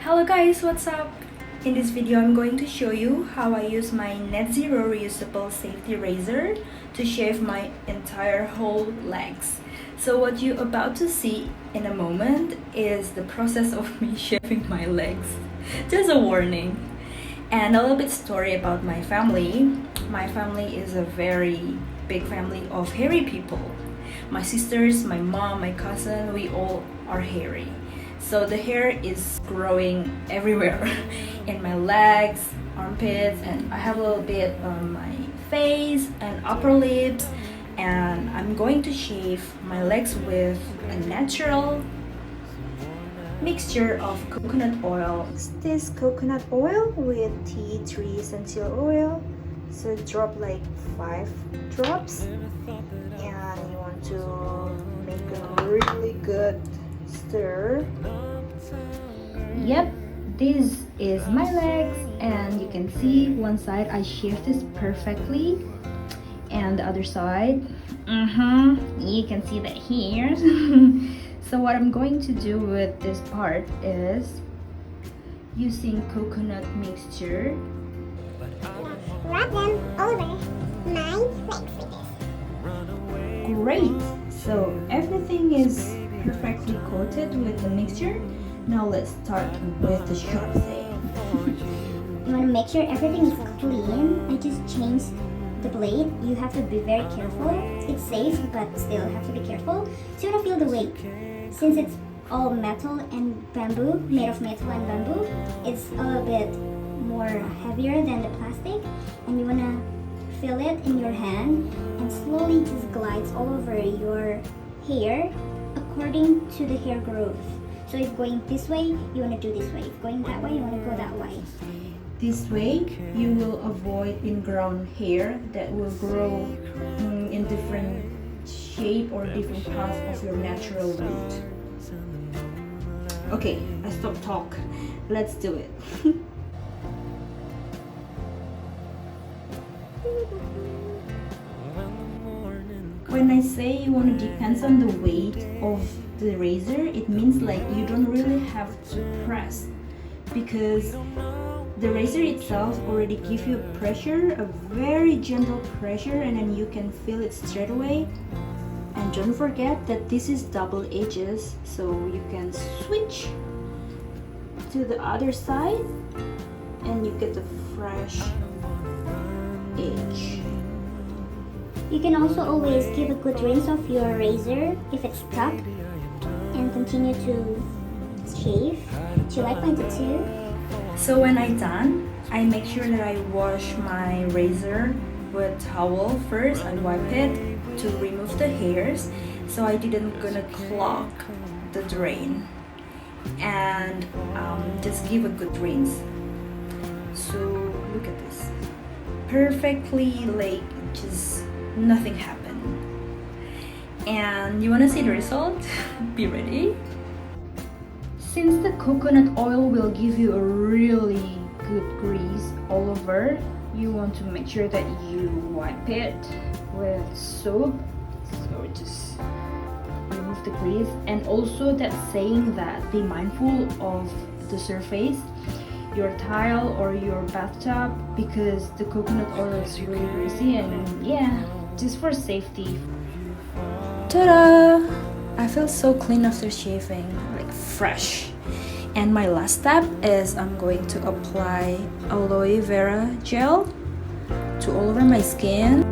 Hello guys, what's up? In this video, I'm going to show you how I use my net zero reusable safety razor to shave my entire whole legs. So what you're about to see in a moment is the process of me shaving my legs. Just a warning. And a little bit story about my family. My family is a very big family of hairy people. My sisters, my mom, my cousin, we all are hairy. So the hair is growing everywhere in my legs, armpits, and I have a little bit on my face and upper lips. And I'm going to shave my legs with a natural mixture of coconut oil. This coconut oil with tea tree essential oil. So drop like 5 drops, and you want to make a really good stir. Yep, this is my legs, and you can see one side I shaved this perfectly, and the other side, you can see the hairs. So what I'm going to do with this part is using coconut mixture. Rub them over my legs with this. Great! So everything is perfectly coated with the mixture. Now let's start with the sharp thing. You want to make sure everything is clean. I just changed the blade. You have to be very careful. It's safe, but still have to be careful. So you want to feel the weight. Since it's all metal and bamboo, made of metal and bamboo, it's a little bit more heavier than the plastic, and you want to feel it in your hand and slowly just glides all over your hair according to the hair growth. So if going this way, you want to do this way. If going that way, you want to go that way. This way, you will avoid ingrown hair that will grow in different shape or different parts of your natural root. Okay, I stop talk. Let's do it. When I say you want to depends on the weight of the razor, it means like you don't really have to press, because the razor itself already gives you pressure, a very gentle pressure, and then you can feel it straight away. And don't forget that this is double edges, so you can switch to the other side and you get the fresh edge. You can also always give a good rinse of your razor if it's stuck and continue to shave. Do you like mine too? So when I'm done, I make sure that I wash my razor with towel first. I wipe it to remove the hairs, so I didn't gonna clog the drain, and just give a good rinse. So look at this, perfectly like just nothing happened. And you want to see the result? Be ready. Since the coconut oil will give you a really good grease all over, you want to make sure that you wipe it with soap, so just remove the grease. And also that saying that be mindful of the surface, your tile or your bathtub, because the coconut oil is really greasy, and yeah, just for safety. Ta-da! I feel so clean after shaving, like fresh. And my last step is I'm going to apply aloe vera gel to all over my skin.